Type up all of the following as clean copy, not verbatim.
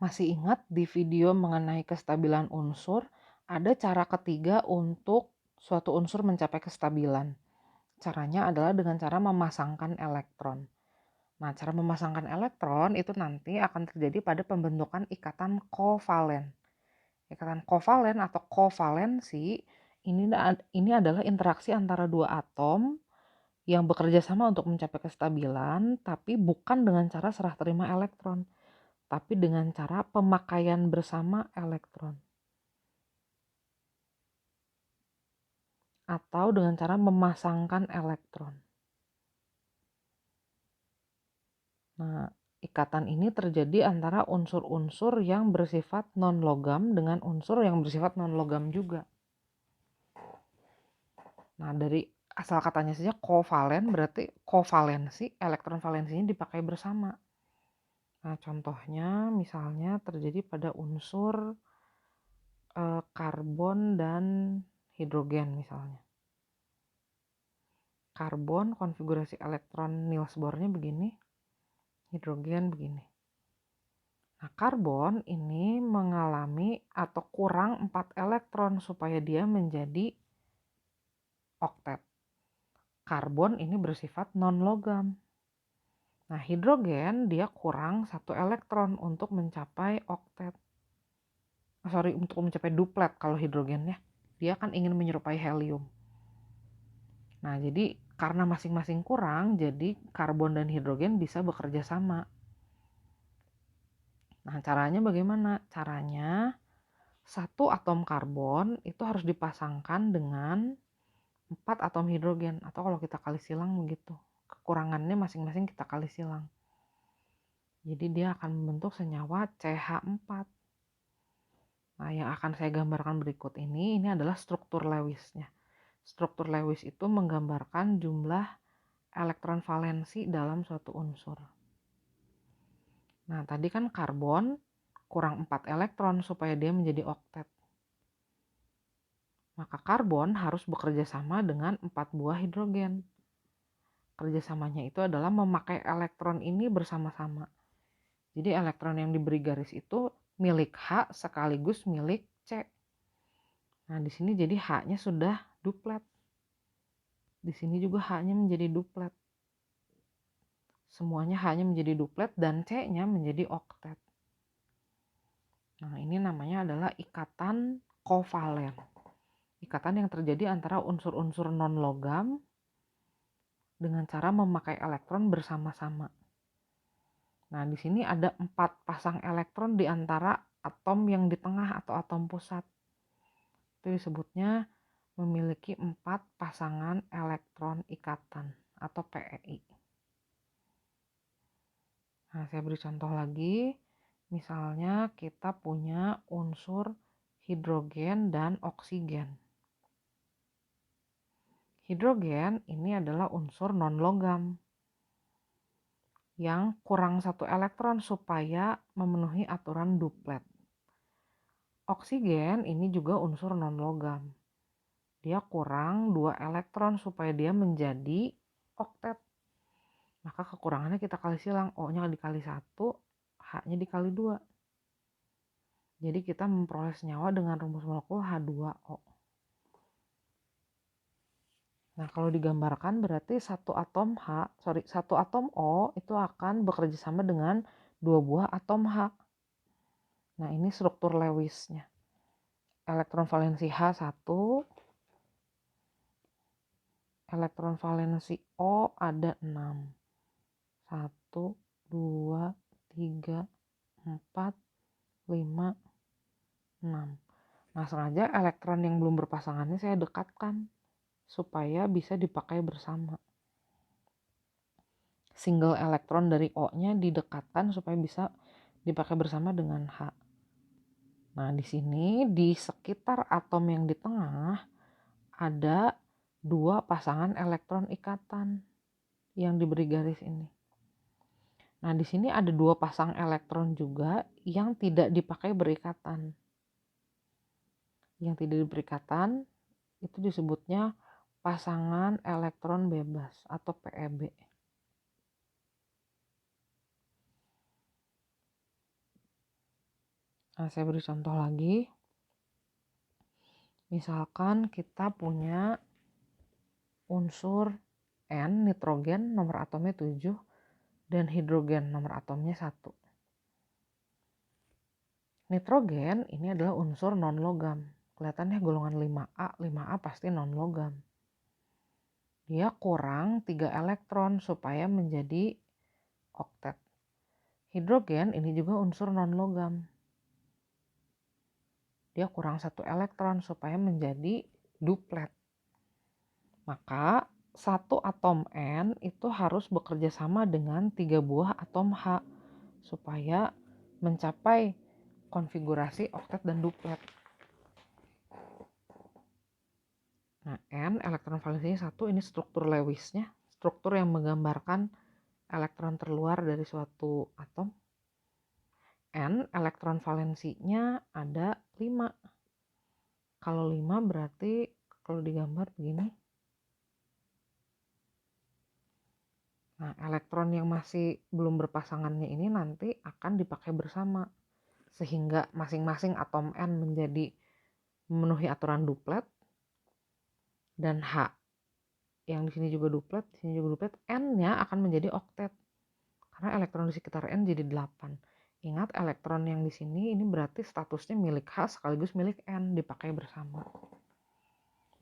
Masih ingat di video mengenai kestabilan unsur, ada cara ketiga untuk suatu unsur mencapai kestabilan. Caranya adalah dengan cara memasangkan elektron. Nah, cara memasangkan elektron itu nanti akan terjadi pada pembentukan ikatan kovalen. Ikatan kovalen atau kovalensi ini adalah interaksi antara dua atom yang bekerja sama untuk mencapai kestabilan, tapi bukan dengan cara serah terima elektron, tapi dengan cara pemakaian bersama elektron. Atau dengan cara memasangkan elektron. Nah, ikatan ini terjadi antara unsur-unsur yang bersifat non-logam dengan unsur yang bersifat non-logam juga. Nah, dari asal katanya saja kovalen berarti kovalensi, elektron valensinya dipakai bersama. Nah, contohnya misalnya terjadi pada unsur karbon dan hidrogen misalnya. Karbon konfigurasi elektron Niels Bohr-nya begini, hidrogen begini. Nah, karbon ini mengalami atau kurang 4 elektron supaya dia menjadi oktet. Karbon ini bersifat non-logam. Nah, hidrogen dia kurang 1 elektron untuk mencapai oktet. Untuk mencapai duplet kalau hidrogennya. Dia kan ingin menyerupai helium. Nah, jadi karena masing-masing kurang, jadi karbon dan hidrogen bisa bekerja sama. Nah, caranya bagaimana? Caranya satu atom karbon itu harus dipasangkan dengan 4 atom hidrogen, atau kalau kita kali silang begitu. Kekurangannya masing-masing kita kali silang. Jadi dia akan membentuk senyawa CH4. Nah, yang akan saya gambarkan berikut ini adalah struktur Lewisnya. Struktur Lewis itu menggambarkan jumlah elektron valensi dalam suatu unsur. Nah, tadi kan karbon kurang 4 elektron supaya dia menjadi oktet. Maka karbon harus bekerja sama dengan 4 buah hidrogen. Kerjasamanya itu adalah memakai elektron ini bersama-sama. Jadi elektron yang diberi garis itu milik H sekaligus milik C. Nah, di sini jadi H-nya sudah duplet. Di sini juga H-nya menjadi duplet. Semuanya H-nya menjadi duplet dan C-nya menjadi oktet. Nah, ini namanya adalah ikatan kovalen. Ikatan yang terjadi antara unsur-unsur non-logam dengan cara memakai elektron bersama-sama. Nah, di sini ada 4 pasang elektron di antara atom yang di tengah atau atom pusat. Itu disebutnya memiliki 4 pasangan elektron ikatan atau PEI. Nah, saya beri contoh lagi. Misalnya kita punya unsur hidrogen dan oksigen. Hidrogen ini adalah unsur non-logam yang kurang 1 elektron supaya memenuhi aturan duplet. Oksigen ini juga unsur non-logam. Dia kurang 2 elektron supaya dia menjadi oktet. Maka kekurangannya kita kali silang. O-nya dikali 1, H-nya dikali 2. Jadi kita memperoleh senyawa dengan rumus molekul H2O. Nah, kalau digambarkan berarti satu atom O itu akan bekerja sama dengan 2 buah atom H. Nah, ini struktur Lewisnya. Elektron valensi H1, elektron valensi O ada 6. 1, 2, 3, 4, 5, 6. Nah, sengaja elektron yang belum berpasangannya saya dekatkan supaya bisa dipakai bersama. Single elektron dari O-nya didekatkan supaya bisa dipakai bersama dengan H. Nah, di sini di sekitar atom yang di tengah ada 2 pasangan elektron ikatan yang diberi garis ini. Nah, di sini ada 2 pasang elektron juga yang tidak dipakai berikatan. Yang tidak berikatan itu disebutnya pasangan elektron bebas atau PEB. Nah, saya beri contoh lagi. Misalkan kita punya unsur N, nitrogen, nomor atomnya 7, dan hidrogen, nomor atomnya 1. Nitrogen ini adalah unsur non-logam. Kelihatannya golongan 5A, 5A pasti non-logam. Dia kurang 3 elektron supaya menjadi oktet. Hidrogen ini juga unsur non-logam. Dia kurang 1 elektron supaya menjadi duplet. Maka satu atom N itu harus bekerja sama dengan 3 buah atom H supaya mencapai konfigurasi oktet dan duplet. Nah, N elektron valensinya 1, ini struktur Lewisnya, struktur yang menggambarkan elektron terluar dari suatu atom. N elektron valensinya ada 5. Kalau 5 berarti kalau digambar begini. Nah, elektron yang masih belum berpasangannya ini nanti akan dipakai bersama. Sehingga masing-masing atom N menjadi memenuhi aturan duplet. Dan H yang di sini juga duplet, di sini juga duplet, N-nya akan menjadi oktet. Karena elektron di sekitar N jadi 8. Ingat, elektron yang di sini ini berarti statusnya milik H sekaligus milik N, dipakai bersama.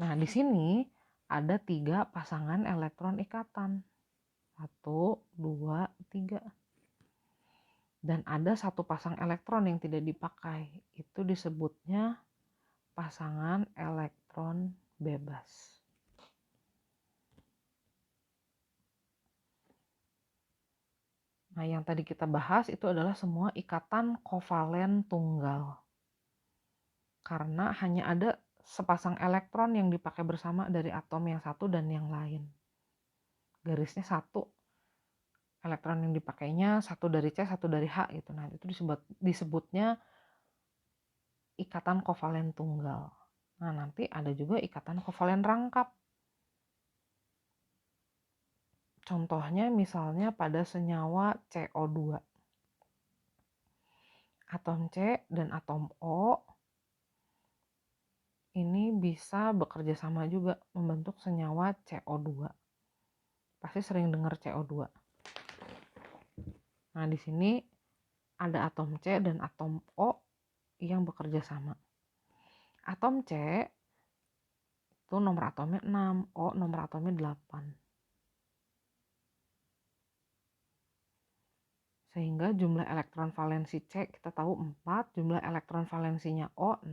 Nah, di sini ada 3 pasangan elektron ikatan. 1, 2, 3. Dan ada 1 pasang elektron yang tidak dipakai. Itu disebutnya pasangan elektron bebas. Nah, yang tadi kita bahas itu adalah semua ikatan kovalen tunggal. Karena hanya ada sepasang elektron yang dipakai bersama dari atom yang satu dan yang lain. Garisnya 1. Elektron yang dipakainya 1 dari C, 1 dari H gitu. Nah, itu disebutnya ikatan kovalen tunggal. Nah, nanti ada juga ikatan kovalen rangkap. Contohnya misalnya pada senyawa CO2. Atom C dan atom O ini bisa bekerja sama juga membentuk senyawa CO2. Pasti sering dengar CO2. Nah, di sini ada atom C dan atom O yang bekerja sama. Atom C itu nomor atomnya 6, O nomor atomnya 8. Sehingga jumlah elektron valensi C kita tahu 4, jumlah elektron valensinya O 6.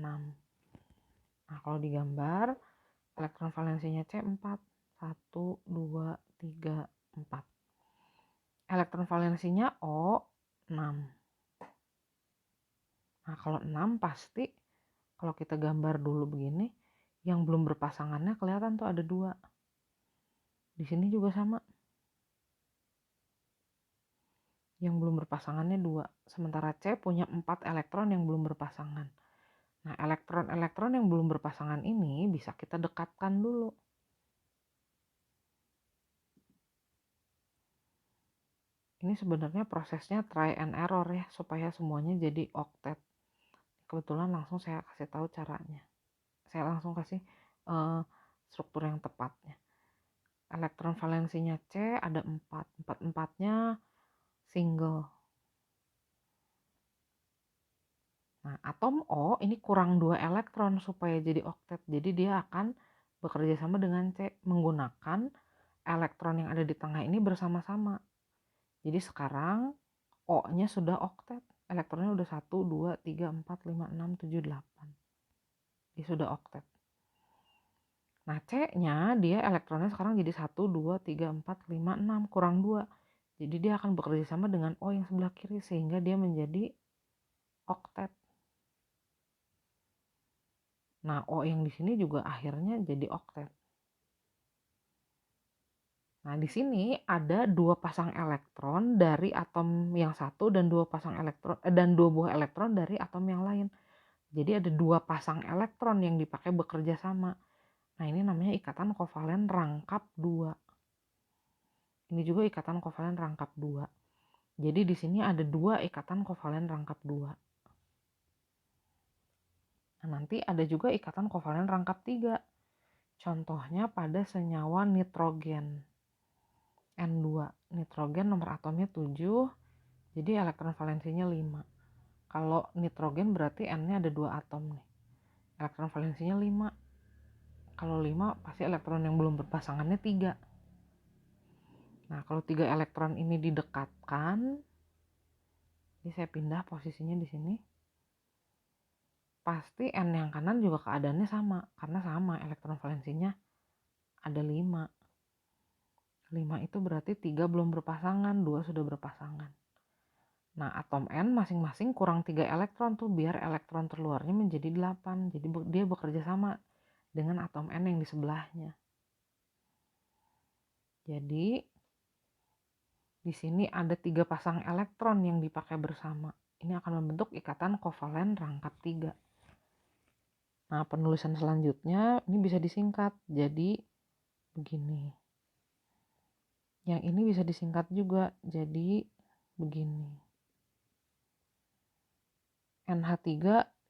Nah, kalau digambar elektron valensinya C 4. 1, 2, 3, 4. Elektron valensinya O 6. Nah, kalau 6 pasti kalau kita gambar dulu begini, yang belum berpasangannya kelihatan tuh ada 2. Di sini juga sama. Yang belum berpasangannya 2. Sementara C punya 4 elektron yang belum berpasangan. Nah, elektron-elektron yang belum berpasangan ini bisa kita dekatkan dulu. Ini sebenarnya prosesnya try and error ya, supaya semuanya jadi oktet. Kebetulan langsung saya kasih tahu caranya. Saya langsung kasih struktur yang tepatnya. Elektron valensinya C ada 4. 4-4-nya single. Nah, atom O ini kurang 2 elektron supaya jadi oktet. Jadi dia akan bekerja sama dengan C menggunakan elektron yang ada di tengah ini bersama-sama. Jadi sekarang O-nya sudah oktet. Elektronnya udah 1, 2, 3, 4, 5, 6, 7, 8. Dia sudah oktet. Nah, C-nya dia elektronnya sekarang jadi 1, 2, 3, 4, 5, 6. Kurang 2. Jadi dia akan bekerja sama dengan O yang sebelah kiri sehingga dia menjadi oktet. Nah, O yang di sini juga akhirnya jadi oktet. Nah, di sini ada 2 pasang elektron dari atom yang satu dan 2 pasang elektron dan 2 buah elektron dari atom yang lain. Jadi ada 2 pasang elektron yang dipakai bekerja sama. Nah, ini namanya ikatan kovalen rangkap 2. Ini juga ikatan kovalen rangkap 2. Jadi di sini ada 2 ikatan kovalen rangkap 2. Nah, nanti ada juga ikatan kovalen rangkap 3. Contohnya pada senyawa nitrogen. N2. Nitrogen nomor atomnya 7, jadi elektron valensinya 5. Kalau nitrogen berarti N-nya ada 2 atom nih. Elektron valensinya 5. Kalau 5 pasti elektron yang belum berpasangannya 3. Nah, kalau 3 elektron ini didekatkan, jadi saya pindah posisinya di sini. Pasti N yang kanan juga keadaannya sama, karena sama elektron valensinya ada 5. 5 itu berarti 3 belum berpasangan, 2 sudah berpasangan. Nah, atom N masing-masing kurang 3 elektron tuh biar elektron terluarnya menjadi 8. Jadi dia bekerja sama dengan atom N yang di sebelahnya. Jadi di sini ada 3 pasang elektron yang dipakai bersama. Ini akan membentuk ikatan kovalen rangkap 3. Nah, penulisan selanjutnya ini bisa disingkat jadi begini. Yang ini bisa disingkat juga jadi begini. NH3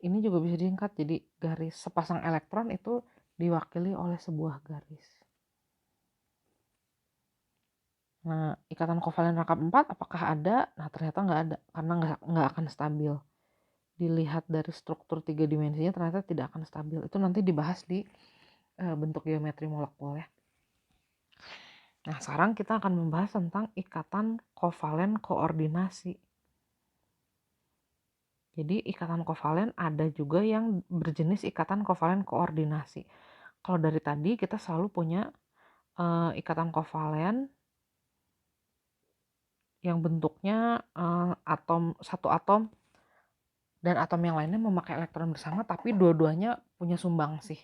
ini juga bisa disingkat jadi garis sepasang elektron itu diwakili oleh sebuah garis. Nah, ikatan kovalen rangkap 4 apakah ada? Nah, ternyata nggak ada karena nggak akan stabil. Dilihat dari struktur 3 dimensinya ternyata tidak akan stabil. Itu nanti dibahas di bentuk geometri molekul ya. Nah, sekarang kita akan membahas tentang ikatan kovalen koordinasi. Jadi ikatan kovalen ada juga yang berjenis ikatan kovalen koordinasi. Kalau dari tadi kita selalu punya ikatan kovalen yang bentuknya satu atom dan atom yang lainnya memakai elektron bersama, tapi dua-duanya punya sumbangsih.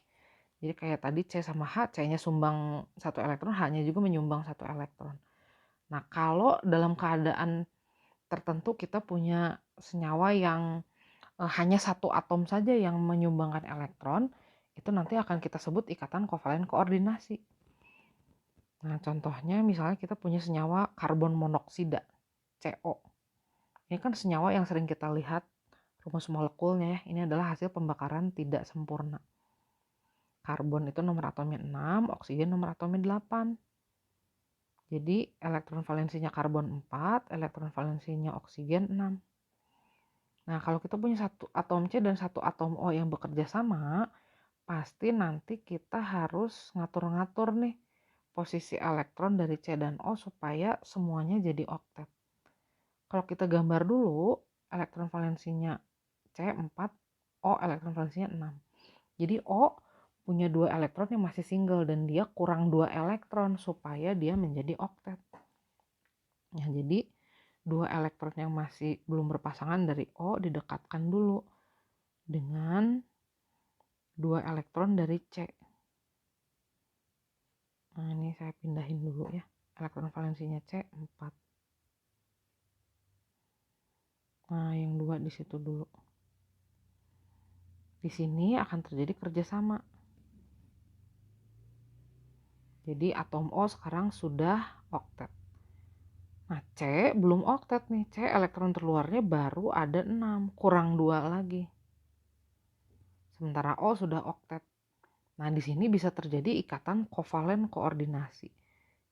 Jadi kayak tadi C sama H, C-nya sumbang 1 elektron, H-nya juga menyumbang 1 elektron. Nah, kalau dalam keadaan tertentu kita punya senyawa yang hanya 1 atom saja yang menyumbangkan elektron, itu nanti akan kita sebut ikatan kovalen koordinasi. Nah, contohnya misalnya kita punya senyawa karbon monoksida, CO. Ini kan senyawa yang sering kita lihat rumus molekulnya ya. Ini adalah hasil pembakaran tidak sempurna. Karbon itu nomor atomnya 6, oksigen nomor atomnya 8. Jadi elektron valensinya karbon 4, elektron valensinya oksigen 6. Nah, kalau kita punya 1 atom C dan 1 atom O yang bekerja sama, pasti nanti kita harus ngatur-ngatur nih posisi elektron dari C dan O supaya semuanya jadi oktet. Kalau kita gambar dulu, elektron valensinya C 4, O elektron valensinya 6. Jadi O punya 2 elektron yang masih single dan dia kurang 2 elektron supaya dia menjadi oktet. Nah, jadi 2 elektron yang masih belum berpasangan dari O didekatkan dulu dengan 2 elektron dari C. Nah, ini saya pindahin dulu ya. Elektron valensinya C 4. Nah, yang 2 di situ dulu. Di sini akan terjadi kerjasama. Jadi atom O sekarang sudah oktet. Nah, C belum oktet nih. C elektron terluarnya baru ada 6, kurang 2 lagi. Sementara O sudah oktet. Nah, di sini bisa terjadi ikatan kovalen koordinasi.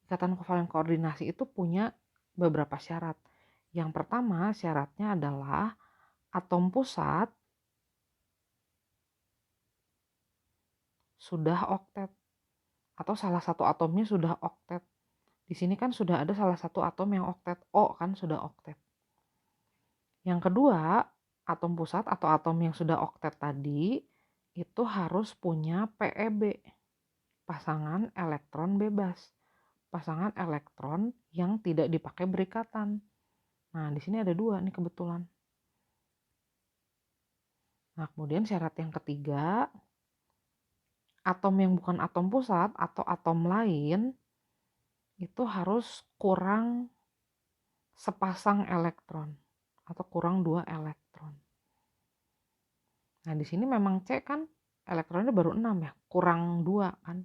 Ikatan kovalen koordinasi itu punya beberapa syarat. Yang pertama syaratnya adalah atom pusat sudah oktet atau salah satu atomnya sudah oktet. Di sini kan sudah ada salah satu atom yang oktet, O kan sudah oktet. Yang kedua, atom pusat atau atom yang sudah oktet tadi itu harus punya PeB, pasangan elektron bebas. Pasangan elektron yang tidak dipakai berikatan. Nah, di sini ada 2 nih kebetulan. Nah, kemudian syarat yang ketiga, atom yang bukan atom pusat atau atom lain itu harus kurang sepasang elektron atau kurang 2 elektron. Nah, di sini memang C kan elektronnya baru 6 ya, kurang 2 kan.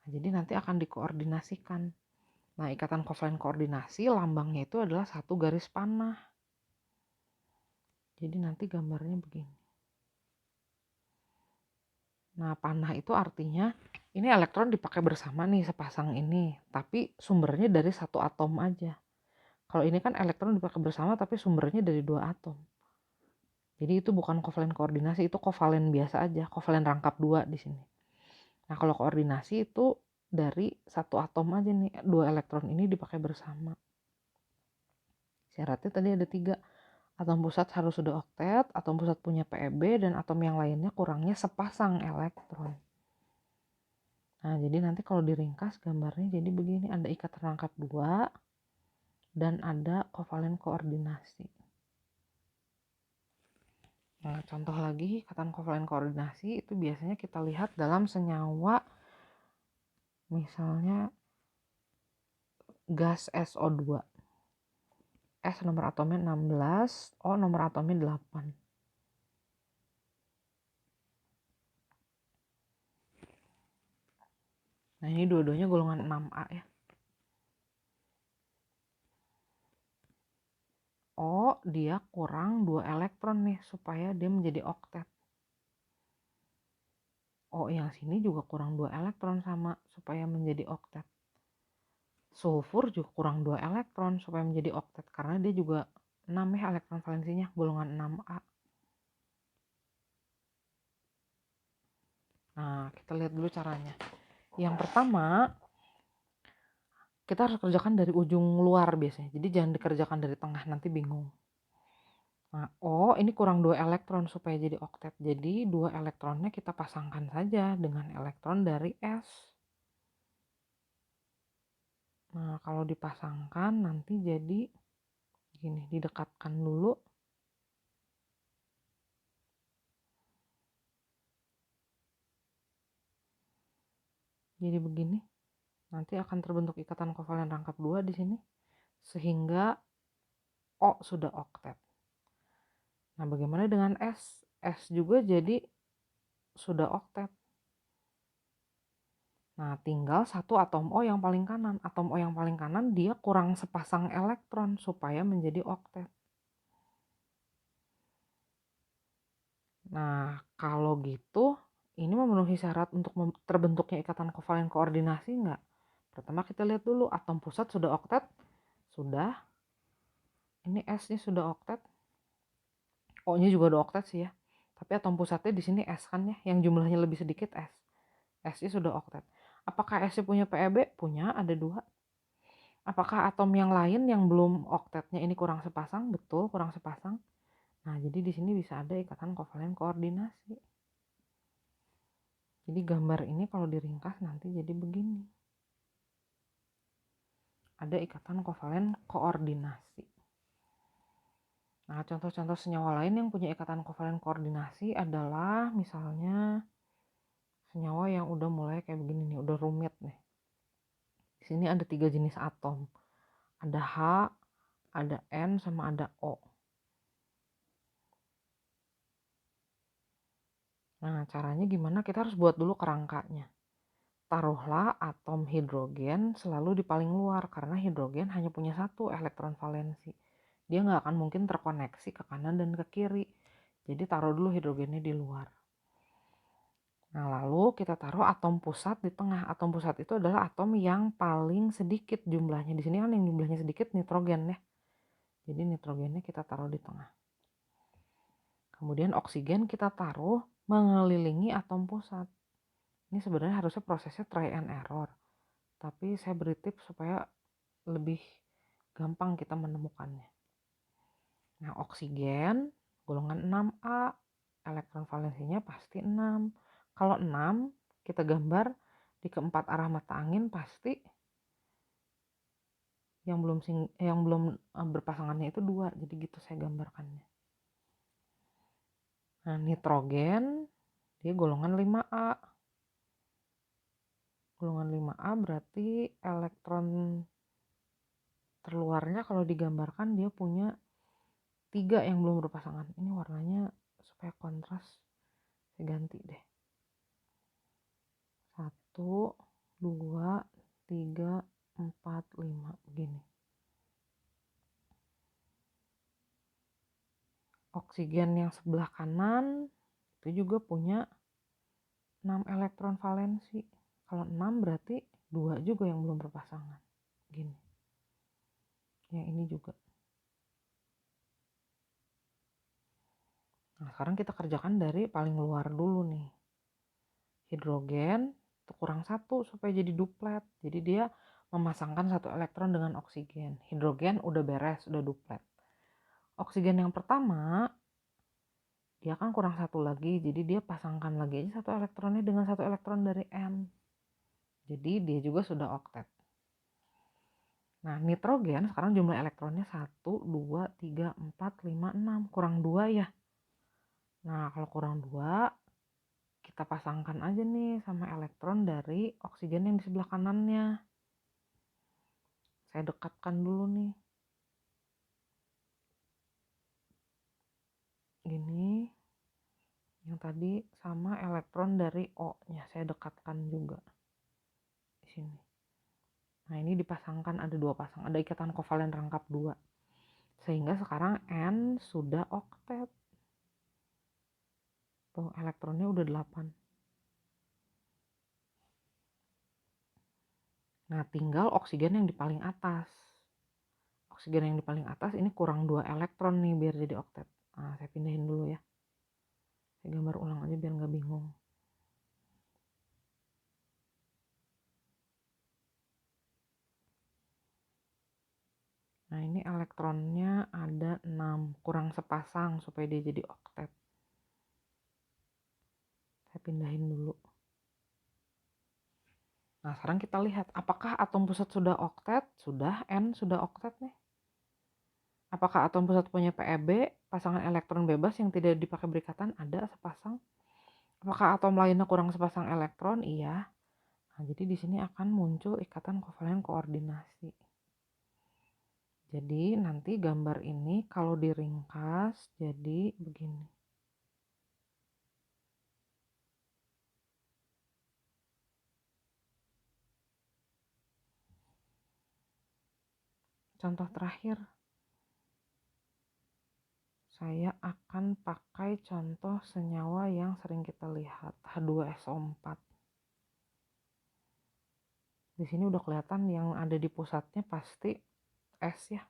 Nah, jadi nanti akan dikoordinasikan. Nah, ikatan kovalen koordinasi lambangnya itu adalah 1 garis panah. Jadi nanti gambarnya begini. Nah, panah itu artinya ini elektron dipakai bersama nih sepasang ini, tapi sumbernya dari satu atom aja. Kalau ini kan elektron dipakai bersama tapi sumbernya dari dua atom. Jadi itu bukan kovalen koordinasi, itu kovalen biasa aja, kovalen rangkap dua di sini. Nah, kalau koordinasi itu dari satu atom aja nih, dua elektron ini dipakai bersama. Syaratnya tadi ada 3. Atom pusat harus sudah oktet, atom pusat punya PeB, dan atom yang lainnya kurangnya sepasang elektron. Nah, jadi nanti kalau diringkas gambarnya jadi begini, ada ikatan rangkap 2 dan ada kovalen koordinasi. Nah, contoh lagi ikatan kovalen koordinasi itu biasanya kita lihat dalam senyawa, misalnya gas SO2. S nomor atomnya 16, O nomor atomnya 8. Nah, ini dua-duanya golongan 6A ya. O dia kurang 2 elektron nih supaya dia menjadi oktet. O yang sini juga kurang 2 elektron sama supaya menjadi oktet. Sulfur juga kurang 2 elektron supaya menjadi oktet karena dia juga 6 ya elektron valensinya, golongan 6A. Nah, kita lihat dulu caranya. Yang pertama, kita harus kerjakan dari ujung luar biasanya. Jadi jangan dikerjakan dari tengah, nanti bingung. Nah, O ini kurang 2 elektron supaya jadi oktet. Jadi 2 elektronnya kita pasangkan saja dengan elektron dari S. Nah, kalau dipasangkan nanti jadi gini, didekatkan dulu. Jadi begini. Nanti akan terbentuk ikatan kovalen rangkap 2 di sini sehingga O sudah oktet. Nah, bagaimana dengan S? S juga jadi sudah oktet. Nah, tinggal satu atom O yang paling kanan. Atom O yang paling kanan dia kurang sepasang elektron supaya menjadi oktet. Nah, kalau gitu ini memenuhi syarat untuk terbentuknya ikatan kovalen koordinasi enggak? Pertama kita lihat dulu atom pusat sudah oktet. Sudah. Ini S-nya sudah oktet. O-nya juga udah oktet sih ya. Tapi atom pusatnya di sini S kan ya, yang jumlahnya lebih sedikit S. S-nya sudah oktet. Apakah S-nya punya PeB? Punya, ada 2. Apakah atom yang lain yang belum oktetnya ini kurang sepasang? Betul, kurang sepasang. Nah, jadi di sini bisa ada ikatan kovalen koordinasi. Jadi gambar ini kalau diringkas nanti jadi begini. Ada ikatan kovalen koordinasi. Nah, contoh-contoh senyawa lain yang punya ikatan kovalen koordinasi adalah misalnya senyawa yang udah mulai kayak begini nih, udah rumit nih. Di sini ada 3 jenis atom. Ada H, ada N, sama ada O. Nah, caranya gimana? Kita harus buat dulu kerangkanya. Taruhlah atom hidrogen selalu di paling luar karena hidrogen hanya punya 1 elektron valensi. Dia nggak akan mungkin terkoneksi ke kanan dan ke kiri. Jadi taruh dulu hidrogennya di luar. Nah, lalu kita taruh atom pusat di tengah. Atom pusat itu adalah atom yang paling sedikit jumlahnya. Di sini kan yang jumlahnya sedikit nitrogen ya. Jadi nitrogennya kita taruh di tengah. Kemudian oksigen kita taruh mengelilingi atom pusat. Ini sebenarnya harusnya prosesnya try and error. Tapi saya beri tips supaya lebih gampang kita menemukannya. Nah, oksigen golongan 6A, elektron valensinya pasti 6. Kalau 6, kita gambar di keempat arah mata angin pasti yang belum berpasangannya itu 2. Jadi gitu saya gambarkannya. Nah, nitrogen dia golongan 5A. Golongan 5A berarti elektron terluarnya kalau digambarkan dia punya 3 yang belum berpasangan. Ini warnanya supaya kontras saya ganti deh. 1, 2, 3, 4, 5 begini. Oksigen yang sebelah kanan itu juga punya 6 elektron valensi. Kalau 6 berarti 2 juga yang belum berpasangan. Gini. Yang ini juga. Nah, sekarang kita kerjakan dari paling luar dulu nih. Hidrogen itu kurang 1 supaya jadi duplet. Jadi dia memasangkan 1 elektron dengan oksigen. Hidrogen udah beres, udah duplet. Oksigen yang pertama, dia kan kurang 1 lagi. Jadi dia pasangkan lagi aja 1 elektronnya dengan 1 elektron dari N. Jadi dia juga sudah oktet. Nah, nitrogen sekarang jumlah elektronnya 1, 2, 3, 4, 5, 6. Kurang 2 ya. Nah, kalau kurang 2, kita pasangkan aja nih sama elektron dari oksigen yang di sebelah kanannya. Saya dekatkan dulu nih. Gini. Yang tadi sama elektron dari O-nya. Saya dekatkan juga. Di sini. Nah, ini dipasangkan ada 2 pasang. Ada ikatan kovalen rangkap 2. Sehingga sekarang N sudah oktet. Tuh, elektronnya udah 8. Nah, tinggal oksigen yang di paling atas. Oksigen yang di paling atas ini kurang 2 elektron nih biar jadi oktet. Nah, saya pindahin dulu ya. Saya gambar ulang aja biar nggak bingung. Nah, ini elektronnya ada 6. Kurang sepasang supaya dia jadi oktet. Saya pindahin dulu. Nah, sekarang kita lihat apakah atom pusat sudah oktet? Sudah, N sudah oktet nih. Apakah atom pusat punya PeB, pasangan elektron bebas yang tidak dipakai berikatan? Ada sepasang. Apakah atom lainnya kurang sepasang elektron? Iya. Nah, jadi di sini akan muncul ikatan kovalen koordinasi. Jadi nanti gambar ini kalau diringkas jadi begini. Contoh terakhir. Saya akan pakai contoh senyawa yang sering kita lihat, H2SO4. Di sini udah kelihatan yang ada di pusatnya pasti S ya.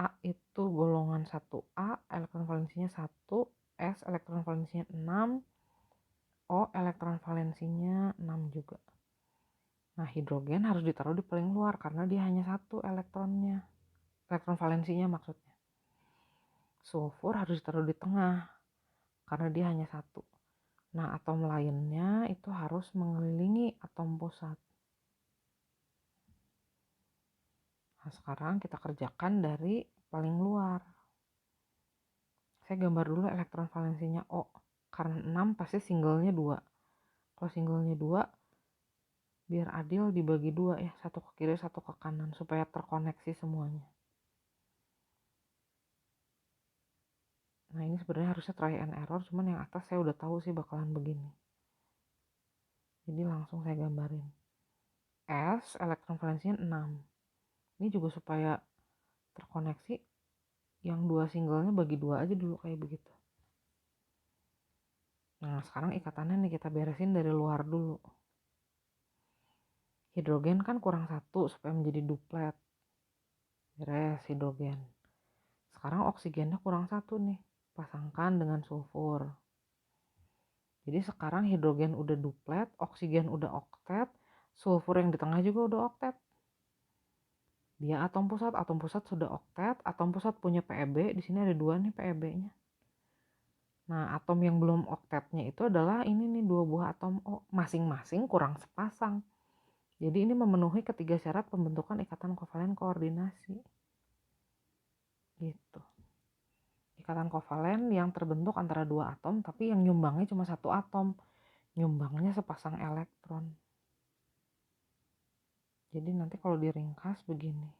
A itu golongan 1A, elektron valensinya 1, S elektron valensinya 6, O elektron valensinya 6 juga. Nah, hidrogen harus ditaruh di paling luar karena dia hanya 1 elektronnya. Elektron valensinya maksudnya. Sulfur harus ditaruh di tengah karena dia hanya 1. Nah, atom lainnya itu harus mengelilingi atom pusat. Nah, sekarang kita kerjakan dari paling luar. Saya gambar dulu elektron valensinya O. Karena 6 pasti singlenya 2. Kalau singlenya 2, biar adil dibagi 2 ya. Satu ke kiri, satu ke kanan. Supaya terkoneksi semuanya. Nah, ini sebenarnya harusnya try and error. Cuman yang atas saya udah tahu sih bakalan begini. Jadi langsung saya gambarin. S, elektron valensinya 6. Ini juga supaya terkoneksi. Yang 2 singlenya bagi 2 aja dulu kayak begitu. Nah, sekarang ikatannya nih kita beresin dari luar dulu. Hidrogen kan kurang 1 supaya menjadi duplet. Beres hidrogen. Sekarang oksigennya kurang 1 nih. Pasangkan dengan sulfur. Jadi sekarang hidrogen udah duplet, oksigen udah oktet, sulfur yang di tengah juga udah oktet. Dia atom pusat sudah oktet, atom pusat punya PeB, di sini ada 2 nih PeB-nya. Nah, atom yang belum oktetnya itu adalah ini nih 2 buah atom O, masing-masing kurang sepasang. Jadi ini memenuhi ketiga syarat pembentukan ikatan kovalen koordinasi. Gitu. Ikatan kovalen yang terbentuk antara 2 atom, tapi yang nyumbangnya cuma 1 atom. Nyumbangnya sepasang elektron. Jadi nanti kalau diringkas begini.